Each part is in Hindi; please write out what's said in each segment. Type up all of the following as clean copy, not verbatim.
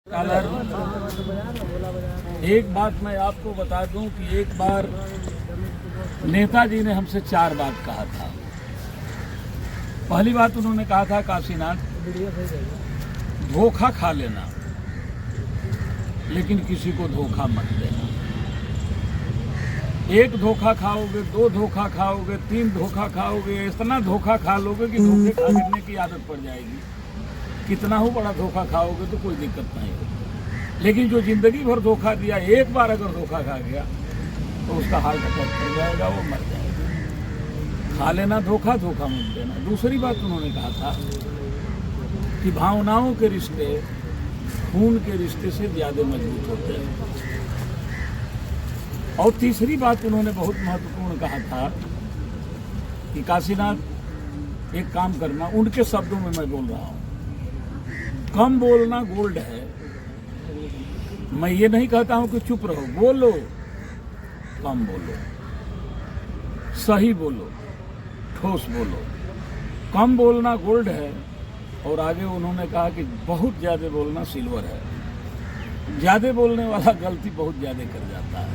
एक बात मैं आपको बता दूं कि एक बार नेताजी ने हमसे 4 बात कहा था। पहली बात उन्होंने कहा था, काशीनाथ धोखा खा लेना लेकिन किसी को धोखा मत देना। 1 धोखा खाओगे, 2 धोखा खाओगे, 3 धोखा खाओगे, इतना धोखा खा लोगे कि धोखे खाने की आदत पड़ जाएगी। कितना हो बड़ा धोखा खाओगे तो कोई दिक्कत नहीं होगी, लेकिन जो जिंदगी भर धोखा दिया, एक बार अगर धोखा खा गया तो उसका हार्ट अटैक कर जाएगा, वो मर जाएगा। खा लेना धोखा, धोखा मत देना। दूसरी बात उन्होंने कहा था कि भावनाओं के रिश्ते खून के रिश्ते से ज्यादा मजबूत होते हैं। और तीसरी बात उन्होंने बहुत महत्वपूर्ण कहा था कि काशीनाथ एक काम करना, उनके शब्दों में मैं बोल रहा हूं, कम बोलना गोल्ड है। मैं ये नहीं कहता हूं कि चुप रहो, बोलो, कम बोलो, सही बोलो, ठोस बोलो। कम बोलना गोल्ड है। और आगे उन्होंने कहा कि बहुत ज्यादा बोलना सिल्वर है। ज्यादा बोलने वाला गलती बहुत ज्यादा कर जाता है।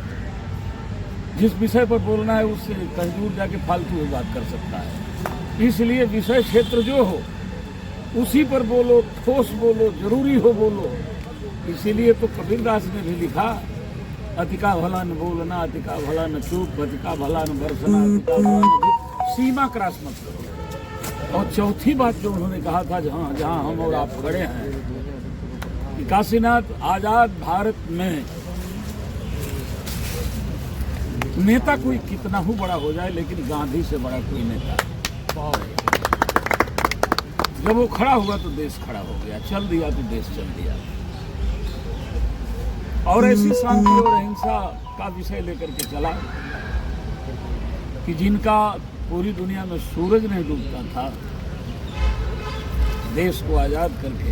जिस विषय पर बोलना है उससे कहीं दूर जाके फालतू बात कर सकता है। इसलिए विषय क्षेत्र जो हो उसी पर बोलो, ठोस बोलो, जरूरी हो बोलो। इसीलिए तो कबीरदास ने भी लिखा, अतिका भला न बोलना, अतिका भला न चूप, अतिका भला न बरसना, अतिका भला न धूप, सीमा क्रॉस मत करो। और चौथी बात जो उन्होंने कहा था, जहाँ हम और आप खड़े हैं, कि काशीनाथ आजाद भारत में नेता कोई कितना ही बड़ा हो जाए लेकिन गांधी से बड़ा कोई नेता। जब वो खड़ा हुआ तो देश खड़ा हो गया, चल दिया तो देश चल दिया। और ऐसी शांति और अहिंसा का विषय लेकर के चला कि जिनका पूरी दुनिया में सूरज नहीं डूबता था, देश को आजाद करके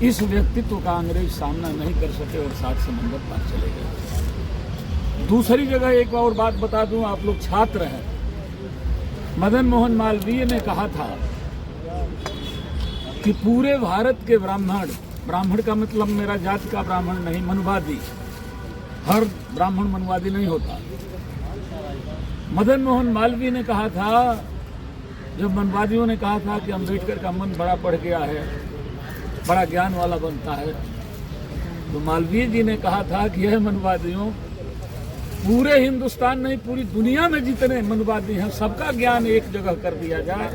इस व्यक्तित्व का अंग्रेज सामना नहीं कर सके और 7 समंदर पार चले गए। दूसरी जगह एक और बात बता दूं, आप लोग छात्र हैं। मदन मोहन मालवीय ने कहा था कि पूरे भारत के ब्राह्मण का मतलब मेरा जाति का ब्राह्मण नहीं, मनुवादी, हर ब्राह्मण मनुवादी नहीं होता। मदन मोहन मालवीय ने कहा था, जब मनवादियों ने कहा था कि अम्बेडकर का मन बड़ा पढ़ गया है, बड़ा ज्ञान वाला बनता है, तो मालवीय जी ने कहा था कि यह मनवादियों, पूरे हिंदुस्तान नहीं पूरी दुनिया में जितने मनवादी हैं सबका ज्ञान एक जगह कर दिया जाए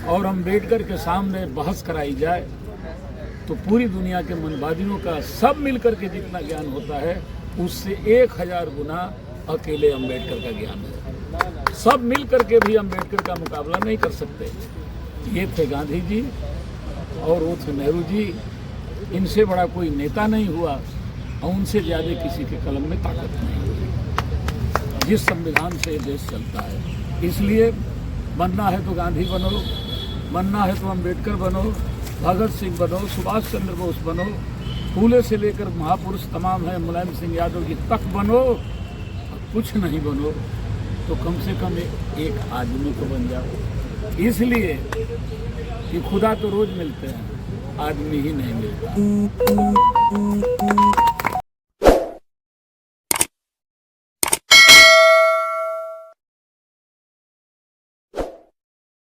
और अम्बेडकर के सामने बहस कराई जाए तो पूरी दुनिया के मनवादियों का सब मिलकर के जितना ज्ञान होता है उससे 1000 गुना अकेले अम्बेडकर का ज्ञान है। सब मिलकर के भी अम्बेडकर का मुकाबला नहीं कर सकते। ये थे गांधी जी और वो थे नेहरू जी। इनसे बड़ा कोई नेता नहीं हुआ और उनसे ज्यादा किसी के कलम में ताकत नहीं हुई। जिस संविधान से देश चलता है, इसलिए बनना है तो गांधी बनो, बनना है तो अम्बेडकर बनो, भगत सिंह बनो, सुभाष चंद्र बोस बनो, फूले से लेकर महापुरुष तमाम है, मुलायम सिंह यादव जी तक बनो। कुछ नहीं बनो तो कम से कम एक आदमी को बन जाओ। इसलिए कि खुदा तो रोज मिलते हैं, आदमी ही नहीं मिलता।